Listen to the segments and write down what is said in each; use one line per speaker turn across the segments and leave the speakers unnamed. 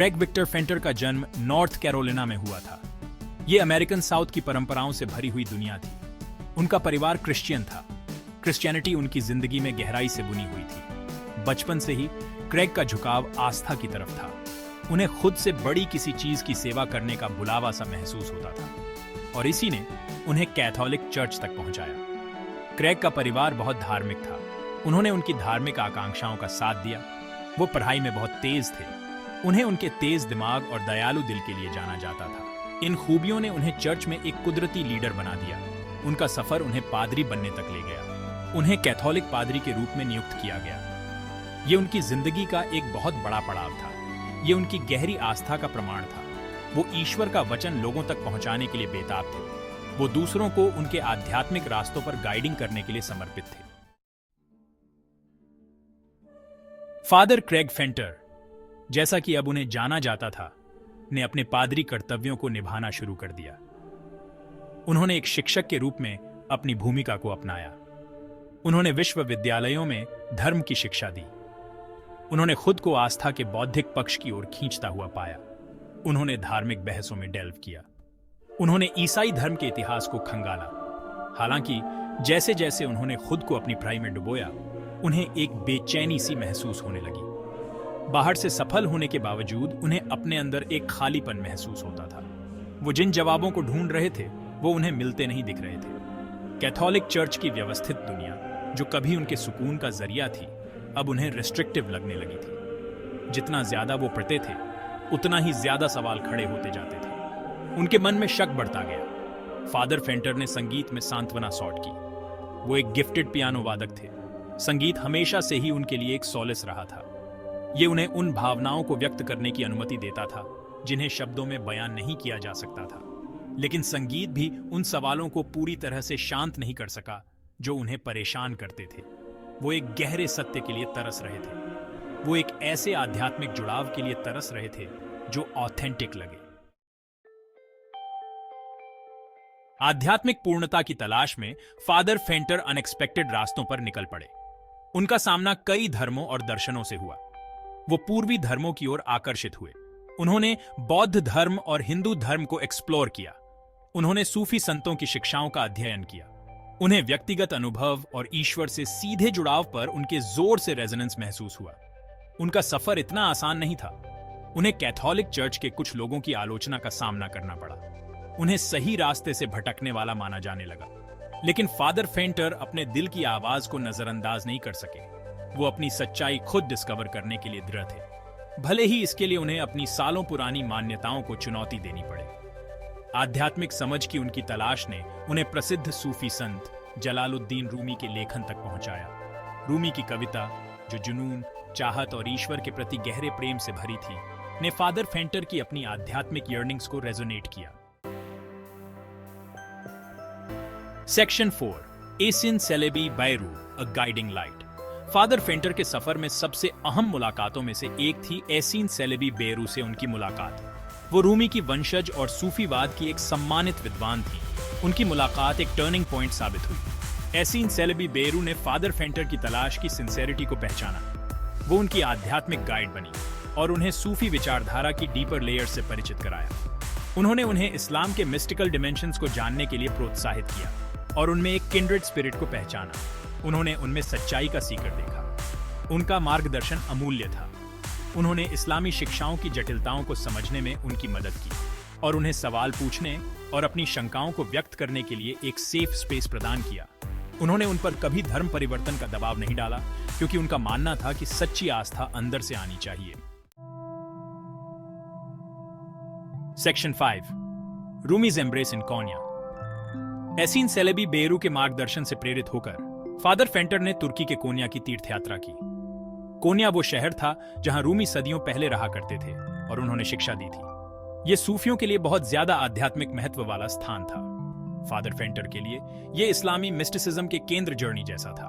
Craig Victor फेंटर का जन्म north Carolina में हुआ था। ये अमेरिकन साउथ की परंपराओं से भरी हुई दुनिया थी। उनका परिवार क्रिश्चियन था। क्रिश्चियनिटी उनकी जिंदगी में गहराई से बुनी हुई थी। बचपन से ही क्रेग का झुकाव आस्था की तरफ था। उन्हें खुद से बड़ी किसी चीज की सेवा करने का बुलावा सा महसूस होता था और इसी ने उन्हें कैथोलिक चर्च तक पहुंचाया। क्रेग का परिवार बहुत धार्मिक था। उन्होंने उनकी धार्मिक आकांक्षाओं का साथ दिया। वो पढ़ाई में बहुत तेज थे। उन्हें उनके तेज दिमाग और दयालु दिल के लिए जाना जाता था। इन खूबियों ने उन्हें चर्च में एक कुदरती लीडर बना दिया। उनका सफर उन्हें पादरी बनने तक ले गया। उन्हें कैथोलिक पादरी के रूप में नियुक्त किया गया। ये उनकी जिंदगी का एक बहुत बड़ा पड़ाव था। ये उनकी गहरी आस्था का प्रमाण था। वो ईश्वर का वचन लोगों तक पहुंचाने के लिए बेताब थे। वो दूसरों को उनके आध्यात्मिक रास्तों पर गाइडिंग करने के लिए समर्पित थे। फादर क्रेग फेंटर, जैसा कि अब उन्हें जाना जाता था, ने अपने पादरी कर्तव्यों को निभाना शुरू कर दिया। उन्होंने एक शिक्षक के रूप में अपनी भूमिका को अपनाया। उन्होंने विश्वविद्यालयों में धर्म की शिक्षा दी। उन्होंने खुद को आस्था के बौद्धिक पक्ष की ओर खींचता हुआ पाया। उन्होंने धार्मिक बहसों में डेल्व किया। उन्होंने ईसाई धर्म के इतिहास को खंगाला। हालांकि जैसे जैसे उन्होंने खुद को अपनी पढ़ाई में डुबोया, उन्हें एक बेचैनी सी महसूस होने लगी। बाहर से सफल होने के बावजूद उन्हें अपने अंदर एक खालीपन महसूस होता था। वो जिन जवाबों को ढूंढ रहे थे वो उन्हें मिलते नहीं दिख रहे थे। कैथोलिक चर्च की व्यवस्थित दुनिया, जो कभी उनके सुकून का जरिया थी, अब उन्हें रिस्ट्रिक्टिव लगने लगी थी। जितना ज्यादा वो पढ़ते थे, उतना ही ज्यादा सवाल खड़े होते जाते थे। उनके मन में शक बढ़ता गया। फादर फेंटर ने संगीत में सांत्वना सौट की। वो एक गिफ्टेड पियानो वादक थे। संगीत हमेशा से ही उनके लिए एक सॉलिस रहा था। ये उन्हें उन भावनाओं को व्यक्त करने की अनुमति देता था जिन्हें शब्दों में बयान नहीं किया जा सकता था। लेकिन संगीत भी उन सवालों को पूरी तरह से शांत नहीं कर सका जो उन्हें परेशान करते थे। वो एक गहरे सत्य के लिए तरस रहे थे। वो एक ऐसे आध्यात्मिक जुड़ाव के लिए तरस रहे थे जो ऑथेंटिक लगे। आध्यात्मिक पूर्णता की तलाश में फादर फेंटर अनएक्सपेक्टेड रास्तों पर निकल पड़े। उनका सामना कई धर्मों और दर्शनों से हुआ। वो पूर्वी धर्मों की ओर आकर्षित हुए। उन्होंने बौद्ध धर्म और हिंदू धर्म को एक्सप्लोर किया। उन्होंने सूफी संतों की शिक्षाओं का अध्ययन किया। उन्हें व्यक्तिगत अनुभव और ईश्वर से सीधे जुड़ाव पर उनके जोर से रेजोनेंस महसूस हुआ। उनका सफर इतना आसान नहीं था। उन्हें कैथोलिक चर्च के कुछ लोगों की आलोचना का सामना करना पड़ा। उन्हें सही रास्ते से भटकने वाला माना जाने लगा। लेकिन फादर फेंटर अपने दिल की आवाज को नजरअंदाज नहीं कर सके। वो अपनी सच्चाई खुद डिस्कवर करने के लिए दृढ़ थे, भले ही इसके लिए उन्हें अपनी सालों पुरानी मान्यताओं को चुनौती देनी पड़े। आध्यात्मिक समझ की उनकी तलाश ने उन्हें प्रसिद्ध सूफी संत जलालुद्दीन रूमी के लेखन तक पहुंचाया। रूमी की कविता, जो जुनून, चाहत और ईश्वर के प्रति गहरे प्रेम से भरी थी, ने फादर फेंटर की अपनी आध्यात्मिक यर्निंग्स को रेजोनेट किया। सेक्शन 4, एसिन सेलेबी बैरू, अ गाइडिंग लाइट। फादर फेंटर के सफर में सबसे अहम मुलाकातों में से एक थी एसिन सेलेबी बेरू से उनकी मुलाकात। वो रूमी की वंशज और सूफीवाद की एक सम्मानित विद्वान थी। उनकी मुलाकात एक टर्निंग पॉइंट साबित हुई। एसिन सेलेबी बेरू ने फादर फेंटर की तलाश की सिंसेरिटी को पहचाना। वो उनकी आध्यात्मिक गाइड बनी और उन्हें सूफी विचारधारा की डीपर लेयर्स से परिचित कराया। उन्होंने उन्हें इस्लाम के मिस्टिकल डिमेंशंस को जानने के लिए प्रोत्साहित किया और उनमें एक किंड्रेड स्पिरिट को पहचाना। उन्होंने उनमें सच्चाई का सीकर देखा। उनका मार्गदर्शन अमूल्य था। उन्होंने इस्लामी शिक्षाओं की जटिलताओं को समझने में उनकी मदद की और उन्हें सवाल पूछने और अपनी शंकाओं को व्यक्त करने के लिए एक सेफ स्पेस प्रदान किया। उन्होंने उन पर कभी धर्म परिवर्तन का दबाव नहीं डाला, क्योंकि उनका मानना था कि सच्ची आस्था अंदर से आनी चाहिए। सेक्शन 5, रूमीज एम्ब्रेस इन कोन्या। एसिन सेलेबी बेरू के मार्गदर्शन से प्रेरित होकर फादर फेंटर ने तुर्की के कोन्या की तीर्थ यात्रा की। कोन्या वो शहर था जहां रूमी सदियों पहले रहा करते थे और उन्होंने शिक्षा दी थी। ये सूफियों के लिए बहुत ज्यादा आध्यात्मिक महत्व वाला स्थान था। फादर फेंटर के लिए ये इस्लामी मिस्टिसिज्म के केंद्र जर्नी जैसा था।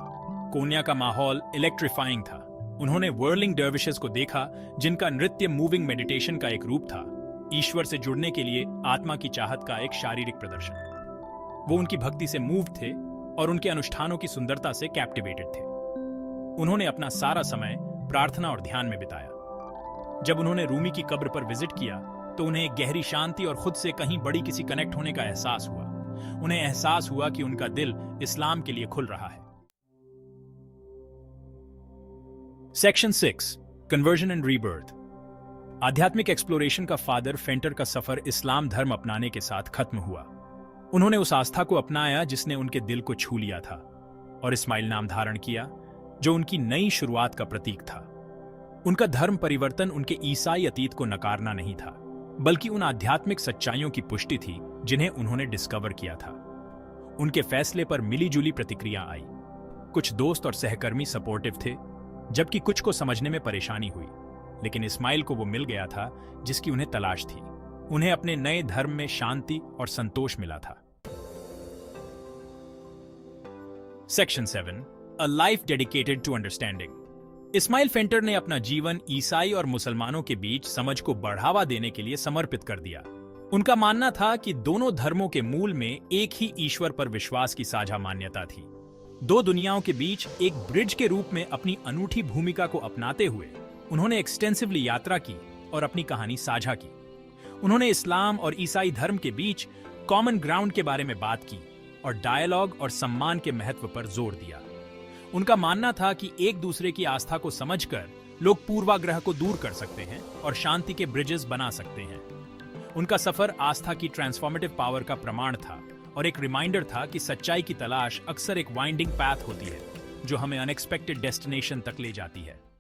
कोन्या का माहौल इलेक्ट्रीफाइंग था। उन्होंने व्हर्लिंग डर्विशेस को देखा, जिनका नृत्य मूविंग मेडिटेशन का एक रूप था, ईश्वर से जुड़ने के लिए आत्मा की चाहत का एक शारीरिक प्रदर्शन। वो उनकी भक्ति से मूव थे और उनके अनुष्ठानों की सुंदरता से कैप्टिवेटेड थे। उन्होंने अपना सारा समय प्रार्थना और ध्यान में बिताया। जब उन्होंने रूमी की कब्र पर विजिट किया तो उन्हें एक गहरी शांति और खुद से कहीं बड़ी किसी कनेक्ट होने का एहसास हुआ। उन्हें एहसास हुआ कि उनका दिल इस्लाम के लिए खुल रहा है। Section 6, conversion and rebirth. आध्यात्मिक एक्सप्लोरेशन का फादर फेंटर का सफर इस्लाम धर्म अपनाने के साथ खत्म हुआ। उन्होंने उस आस्था को अपनाया जिसने उनके दिल को छू लिया था और इस्माइल नाम धारण किया, जो उनकी नई शुरुआत का प्रतीक था। उनका धर्म परिवर्तन उनके ईसाई अतीत को नकारना नहीं था, बल्कि उन आध्यात्मिक सच्चाइयों की पुष्टि थी जिन्हें उन्होंने डिस्कवर किया था। उनके फैसले पर मिलीजुली प्रतिक्रिया आई। कुछ दोस्त और सहकर्मी सपोर्टिव थे, जबकि कुछ को समझने में परेशानी हुई। लेकिन इस्माइल को वो मिल गया था जिसकी उन्हें तलाश थी। उन्हें अपने नए धर्म में शांति और संतोष मिला था। Section 7, a life dedicated to understanding. इस्माइल फेंटर ने अपना जीवन ईसाई और मुसलमानों के बीच समझ को बढ़ावा देने के लिए समर्पित कर दिया। उनका मानना था कि दोनों धर्मों के मूल में एक ही ईश्वर पर विश्वास की साझा मान्यता थी। दो दुनियाओं के बीच एक ब्रिज के रूप में अपनी अनूठी भूमिका को अपनाते हुए उन्होंने एक्सटेंसिवली यात्रा की और अपनी कहानी साझा की। उन्होंने इस्लाम और ईसाई धर्म के बीच कॉमन ग्राउंड के बारे में बात की और डायलॉग और सम्मान के महत्व पर जोर दिया। उनका मानना था कि एक दूसरे की आस्था को समझकर लोग पूर्वाग्रह को दूर कर सकते हैं और शांति के ब्रिजेस बना सकते हैं। उनका सफर आस्था की ट्रांसफॉर्मेटिव पावर का प्रमाण था और एक रिमाइंडर था कि सच्चाई की तलाश अक्सर एक वाइंडिंग पैथ होती है जो हमें अनएक्सपेक्टेड डेस्टिनेशन तक ले जाती है।